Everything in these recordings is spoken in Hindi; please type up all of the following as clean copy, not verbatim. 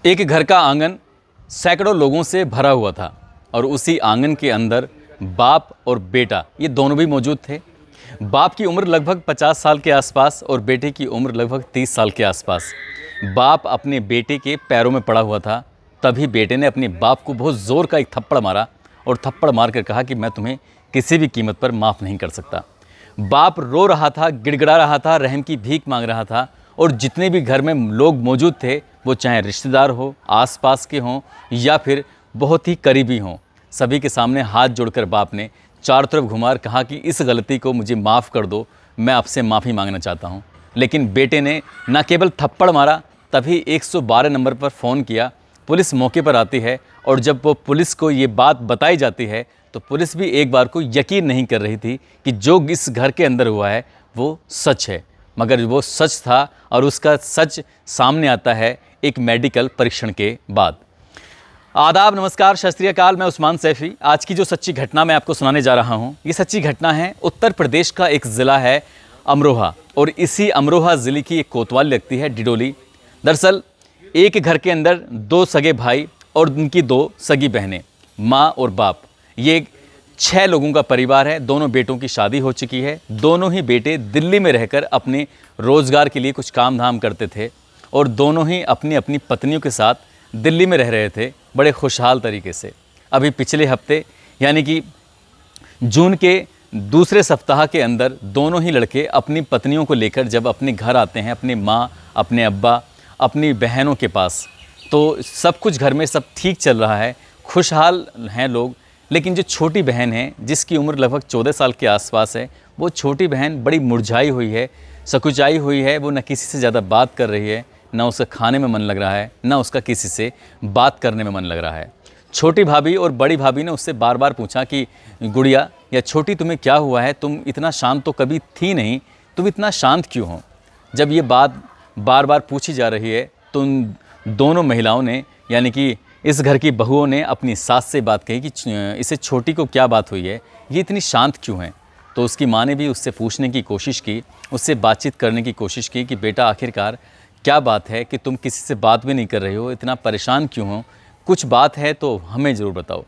एक घर का आंगन सैकड़ों लोगों से भरा हुआ था और उसी आंगन के अंदर बाप और बेटा ये दोनों भी मौजूद थे। बाप की उम्र लगभग 50 साल के आसपास और बेटे की उम्र लगभग 30 साल के आसपास। बाप अपने बेटे के पैरों में पड़ा हुआ था। तभी बेटे ने अपने बाप को बहुत ज़ोर का एक थप्पड़ मारा और थप्पड़ मार कर कहा कि मैं तुम्हें किसी भी कीमत पर माफ़ नहीं कर सकता। बाप रो रहा था, गिड़गिड़ा रहा था, रहम की भीख मांग रहा था और जितने भी घर में लोग मौजूद थे, वो चाहे रिश्तेदार हो, आसपास के हों या फिर बहुत ही करीबी हों, सभी के सामने हाथ जोड़कर बाप ने चारों तरफ घुमाकर कहा कि इस गलती को मुझे माफ़ कर दो, मैं आपसे माफ़ी मांगना चाहता हूँ। लेकिन बेटे ने न केवल थप्पड़ मारा, तभी 112 नंबर पर फ़ोन किया। पुलिस मौके पर आती है और जब वो पुलिस को ये बात बताई जाती है तो पुलिस भी एक बार को यकीन नहीं कर रही थी कि जो इस घर के अंदर हुआ है वो सच है। मगर वो सच था और उसका सच सामने आता है एक मेडिकल परीक्षण के बाद। आदाब, नमस्कार, सत श्री अकाल। मैं उस्मान सैफ़ी। आज की जो सच्ची घटना मैं आपको सुनाने जा रहा हूँ, ये सच्ची घटना है उत्तर प्रदेश का एक ज़िला है अमरोहा, और इसी अमरोहा ज़िले की एक कोतवाली लगती है डिडोली। दरअसल एक घर के अंदर दो सगे भाई और उनकी दो सगी बहनें, माँ और बाप, ये 6 लोगों का परिवार है। दोनों बेटों की शादी हो चुकी है। दोनों ही बेटे दिल्ली में रहकर अपने रोज़गार के लिए कुछ काम धाम करते थे और दोनों ही अपनी अपनी पत्नियों के साथ दिल्ली में रह रहे थे बड़े खुशहाल तरीके से। अभी पिछले हफ्ते यानी कि जून के दूसरे सप्ताह के अंदर दोनों ही लड़के अपनी पत्नियों को लेकर जब अपने घर आते हैं, अपनी माँ, अपने अब्बा, अपनी बहनों के पास, तो सब कुछ घर में सब ठीक चल रहा है, खुशहाल हैं लोग। लेकिन जो छोटी बहन है, जिसकी उम्र लगभग 14 साल के आसपास है, वो छोटी बहन बड़ी मुरझाई हुई है, सकुचाई हुई है। वो न किसी से ज़्यादा बात कर रही है, ना उसका खाने में मन लग रहा है, ना उसका किसी से बात करने में मन लग रहा है। छोटी भाभी और बड़ी भाभी ने उससे बार बार पूछा कि गुड़िया या छोटी, तुम्हें क्या हुआ है? तुम इतना शांत तो कभी थी नहीं, तुम इतना शांत क्यों हो? जब ये बात बार बार पूछी जा रही है तो उन दोनों महिलाओं ने, यानी कि इस घर की बहुओं ने अपनी सास से बात कही कि इसे छोटी को क्या बात हुई है, ये इतनी शांत क्यों है? तो उसकी माँ ने भी उससे पूछने की कोशिश की, उससे बातचीत करने की कोशिश की कि बेटा आखिरकार क्या बात है कि तुम किसी से बात भी नहीं कर रहे हो, इतना परेशान क्यों हो? कुछ बात है तो हमें ज़रूर बताओ।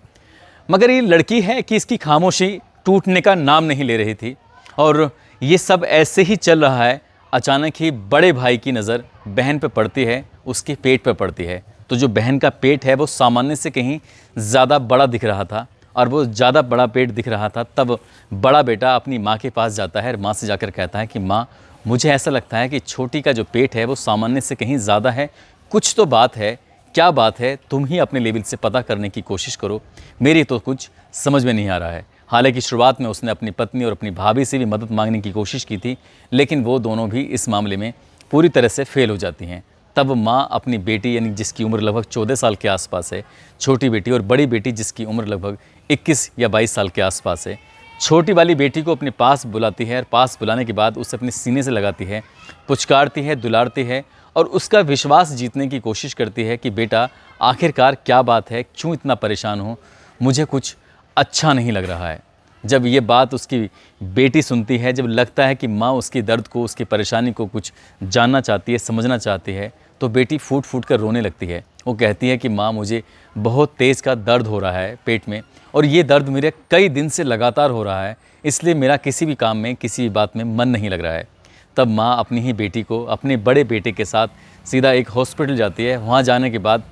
मगर ये लड़की है कि इसकी खामोशी टूटने का नाम नहीं ले रही थी और ये सब ऐसे ही चल रहा है। अचानक ही बड़े भाई की नज़र बहन पर पड़ती है, उसके पेट पर पड़ती है। तो जो बहन का पेट है वो सामान्य से कहीं ज़्यादा बड़ा दिख रहा था और वो ज़्यादा बड़ा पेट दिख रहा था। तब बड़ा बेटा अपनी माँ के पास जाता है और माँ से जाकर कहता है कि माँ, मुझे ऐसा लगता है कि छोटी का जो पेट है वो सामान्य से कहीं ज़्यादा है, कुछ तो बात है। क्या बात है? तुम ही अपने लेवल से पता करने की कोशिश करो, मेरी तो कुछ समझ में नहीं आ रहा है। हालांकि शुरुआत में उसने अपनी पत्नी और अपनी भाभी से भी मदद मांगने की कोशिश की थी, लेकिन वो दोनों भी इस मामले में पूरी तरह से फेल हो जाती हैं। तब माँ अपनी बेटी, यानी जिसकी उम्र लगभग 14 साल के आसपास है, छोटी बेटी, और बड़ी बेटी जिसकी उम्र लगभग 21 या 22 साल के आसपास है, छोटी वाली बेटी को अपने पास बुलाती है और पास बुलाने के बाद उसे अपने सीने से लगाती है, पुचकारती है, दुलारती है और उसका विश्वास जीतने की कोशिश करती है कि बेटा आखिरकार क्या बात है, क्यों इतना परेशान हो, मुझे कुछ अच्छा नहीं लग रहा है। जब ये बात उसकी बेटी सुनती है, जब लगता है कि माँ उसकी दर्द को, उसकी परेशानी को कुछ जानना चाहती है, समझना चाहती है, तो बेटी फूट फूट कर रोने लगती है। वो कहती है कि माँ, मुझे बहुत तेज़ का दर्द हो रहा है पेट में और ये दर्द मेरे कई दिन से लगातार हो रहा है, इसलिए मेरा किसी भी काम में, किसी भी बात में मन नहीं लग रहा है। तब माँ अपनी ही बेटी को अपने बड़े बेटे के साथ सीधा एक हॉस्पिटल जाती है। वहाँ जाने के बाद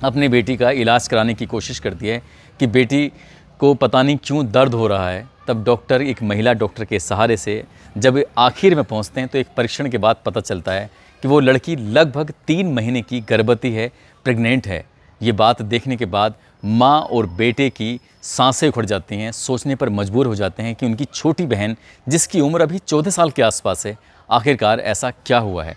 अपनी बेटी का इलाज कराने की कोशिश करती है कि बेटी को पता नहीं क्यों दर्द हो रहा है। तब डॉक्टर, एक महिला डॉक्टर के सहारे से जब आखिर में पहुंचते हैं तो एक परीक्षण के बाद पता चलता है कि वो लड़की लगभग 3 महीने की गर्भवती है, प्रेग्नेंट है। ये बात देखने के बाद माँ और बेटे की सांसें उखड़ जाती हैं, सोचने पर मजबूर हो जाते हैं कि उनकी छोटी बहन, जिसकी उम्र अभी 14 साल के आसपास है, आखिरकार ऐसा क्या हुआ है।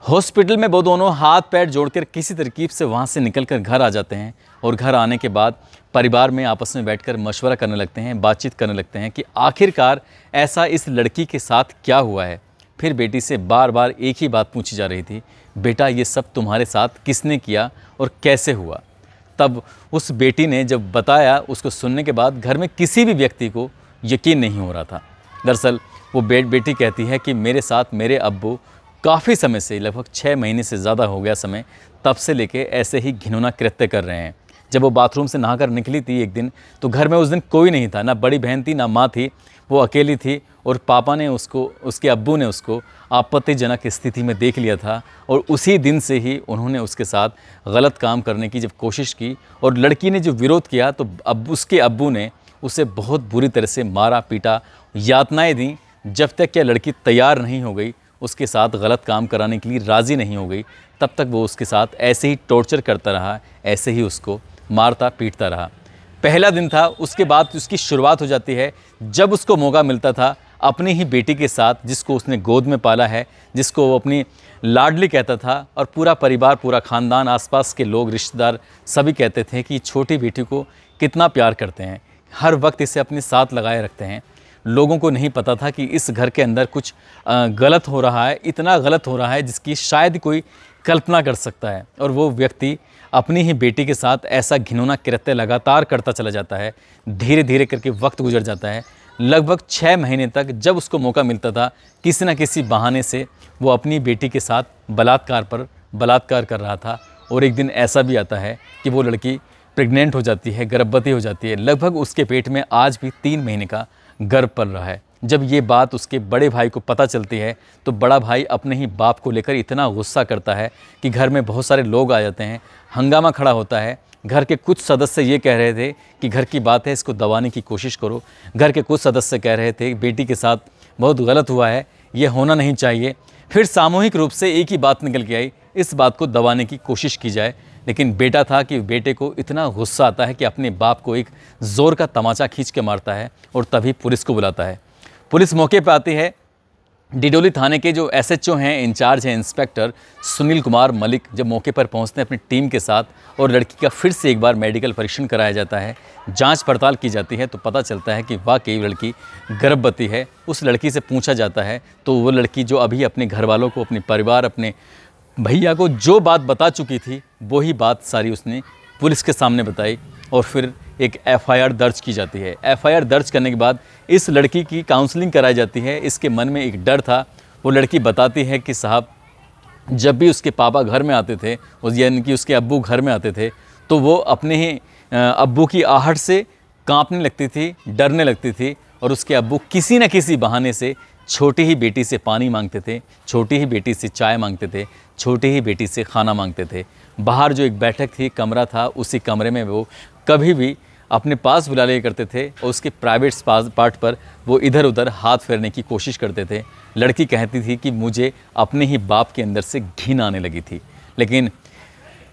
हॉस्पिटल में वो दोनों हाथ पैर जोड़कर किसी तरकीब से वहाँ से निकलकर घर आ जाते हैं और घर आने के बाद परिवार में आपस में बैठकर मशवरा करने लगते हैं, बातचीत करने लगते हैं कि आखिरकार ऐसा इस लड़की के साथ क्या हुआ है। फिर बेटी से बार बार एक ही बात पूछी जा रही थी, बेटा ये सब तुम्हारे साथ किसने किया और कैसे हुआ? तब उस बेटी ने जब बताया, उसको सुनने के बाद घर में किसी भी व्यक्ति को यकीन नहीं हो रहा था। दरअसल वो बेटी कहती है कि मेरे साथ मेरे अब्बू काफ़ी समय से, लगभग 6 महीने से ज़्यादा हो गया समय, तब से लेके ऐसे ही घिनौना कृत्य कर रहे हैं। जब वो बाथरूम से नहाकर निकली थी एक दिन, तो घर में उस दिन कोई नहीं था, ना बड़ी बहन थी ना माँ थी, वो अकेली थी और पापा ने उसको, उसके अब्बू ने उसको आपत्तिजनक स्थिति में देख लिया था और उसी दिन से ही उन्होंने उसके साथ गलत काम करने की जब कोशिश की और लड़की ने जो विरोध किया तो अब उसके अब्बू ने उसे बहुत बुरी तरह से मारा पीटा, यातनाएं दी, जब तक क्या लड़की तैयार नहीं हो गई, उसके साथ गलत काम कराने के लिए राज़ी नहीं हो गई, तब तक वो उसके साथ ऐसे ही टॉर्चर करता रहा, ऐसे ही उसको मारता पीटता रहा। पहला दिन था, उसके बाद उसकी शुरुआत हो जाती है जब उसको मौका मिलता था अपनी ही बेटी के साथ, जिसको उसने गोद में पाला है, जिसको वो अपनी लाडली कहता था और पूरा परिवार, पूरा ख़ानदान, आसपास के लोग, रिश्तेदार सभी कहते थे कि छोटी बेटी को कितना प्यार करते हैं, हर वक्त इसे अपने साथ लगाए रखते हैं। लोगों को नहीं पता था कि इस घर के अंदर कुछ गलत हो रहा है, इतना गलत हो रहा है जिसकी शायद कोई कल्पना कर सकता है। और वो व्यक्ति अपनी ही बेटी के साथ ऐसा घिनौना कृत्य लगातार करता चला जाता है। धीरे धीरे करके वक्त गुजर जाता है। लगभग 6 महीने तक जब उसको मौका मिलता था, किसी न किसी बहाने से वो अपनी बेटी के साथ बलात्कार कर रहा था। और एक दिन ऐसा भी आता है कि वो लड़की प्रेग्नेंट हो जाती है, गर्भवती हो जाती है। लगभग उसके पेट में आज भी 3 महीने का गर्भ पल रहा है। जब ये बात उसके बड़े भाई को पता चलती है तो बड़ा भाई अपने ही बाप को लेकर इतना गुस्सा करता है कि घर में बहुत सारे लोग आ जाते हैं, हंगामा खड़ा होता है। घर के कुछ सदस्य ये कह रहे थे कि घर की बात है, इसको दबाने की कोशिश करो। घर के कुछ सदस्य कह रहे थे बेटी के साथ बहुत गलत हुआ है, ये होना नहीं चाहिए। फिर सामूहिक रूप से एक ही बात निकल के आई, इस बात को दबाने की कोशिश की जाए। लेकिन बेटा था कि बेटे को इतना गुस्सा आता है कि अपने बाप को एक ज़ोर का तमाचा खींच के मारता है और तभी पुलिस को बुलाता है। पुलिस मौके पर आती है। डिडोली थाने के जो एसएचओ हैं, इंचार्ज हैं इंस्पेक्टर सुनील कुमार मलिक, जब मौके पर पहुंचते हैं अपनी टीम के साथ और लड़की का फिर से एक बार मेडिकल परीक्षण कराया जाता है, जांच पड़ताल की जाती है, तो पता चलता है कि वाकई लड़की गर्भवती है। उस लड़की से पूछा जाता है तो वो लड़की जो अभी अपने घर वालों को, अपने परिवार, अपने भैया को जो बात बता चुकी थी वही बात सारी उसने पुलिस के सामने बताई और फिर एक एफआईआर दर्ज की जाती है। एफआईआर दर्ज करने के बाद इस लड़की की काउंसलिंग कराई जाती है। इसके मन में एक डर था। वो लड़की बताती है कि साहब, जब भी उसके पापा घर में आते थे, यानी कि उसके अब्बू घर में आते थे, तो वो अपने ही अब्बू की आहट से कांपने लगती थी, डरने लगती थी और उसके अब्बू किसी न किसी बहाने से छोटी ही बेटी से पानी मांगते थे, छोटी ही बेटी से चाय मांगते थे, छोटी ही बेटी से खाना मांगते थे। बाहर जो एक बैठक थी, कमरा था, उसी कमरे में वो कभी भी अपने पास बुला लिया करते थे और उसके प्राइवेट पार्ट पर वो इधर उधर हाथ फेरने की कोशिश करते थे। लड़की कहती थी कि मुझे अपने ही बाप के अंदर से घिन आने लगी थी। लेकिन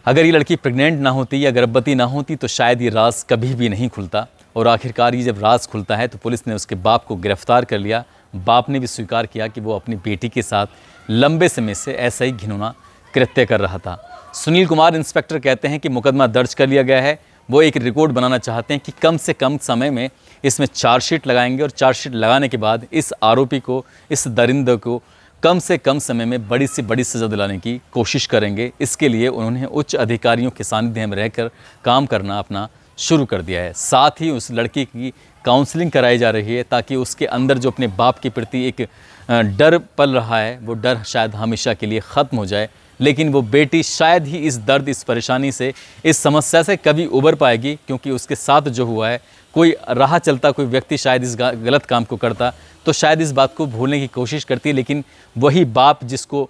अगर ये लड़की प्रेग्नेंट ना होती या गर्भवती ना होती तो शायद ये राज कभी भी नहीं खुलता। और आखिरकार ये जब राज खुलता है तो पुलिस ने उसके बाप को गिरफ्तार कर लिया। बाप ने भी स्वीकार किया कि वो अपनी बेटी के साथ लंबे समय से ऐसा ही घिनौना कृत्य कर रहा था। सुनील कुमार इंस्पेक्टर कहते हैं कि मुकदमा दर्ज कर लिया गया है। वो एक रिकॉर्ड बनाना चाहते हैं कि कम से कम समय में इसमें चार्जशीट लगाएंगे और चार्जशीट लगाने के बाद इस आरोपी को, इस दरिंदे को कम से कम समय में बड़ी से बड़ी सज़ा दिलाने की कोशिश करेंगे। इसके लिए उन्होंने उच्च अधिकारियों के सानिध्य में रहकर काम करना अपना शुरू कर दिया है। साथ ही उस लड़की की काउंसलिंग कराई जा रही है ताकि उसके अंदर जो अपने बाप के प्रति एक डर पल रहा है वो डर शायद हमेशा के लिए ख़त्म हो जाए। लेकिन वो बेटी शायद ही इस दर्द, इस परेशानी से, इस समस्या से कभी उबर पाएगी, क्योंकि उसके साथ जो हुआ है, कोई राह चलता कोई व्यक्ति शायद इस गलत काम को करता तो शायद इस बात को भूलने की कोशिश करती है। लेकिन वही बाप जिसको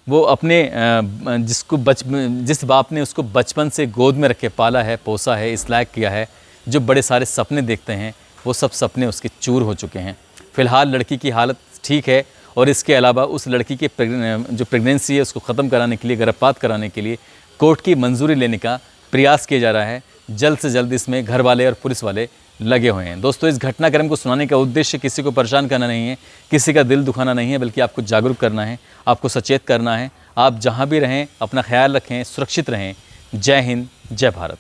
वो अपने जिस बाप ने उसको बचपन से गोद में रख के पाला है, पोसा है, इस लायक किया है, जो बड़े सारे सपने देखते हैं, वो सब सपने उसके चूर हो चुके हैं। फ़िलहाल लड़की की हालत ठीक है और इसके अलावा उस लड़की के जो प्रेगनेंसी है उसको ख़त्म कराने के लिए, गर्भपात कराने के लिए कोर्ट की मंजूरी लेने का प्रयास किया जा रहा है। जल्द से जल्द इसमें घर वाले और पुलिस वाले लगे हुए हैं। दोस्तों, इस घटनाक्रम को सुनाने का उद्देश्य किसी को परेशान करना नहीं है, किसी का दिल दुखाना नहीं है, बल्कि आपको जागरूक करना है, आपको सचेत करना है। आप जहाँ भी रहें अपना ख्याल रखें, सुरक्षित रहें। जय हिंद, जय भारत।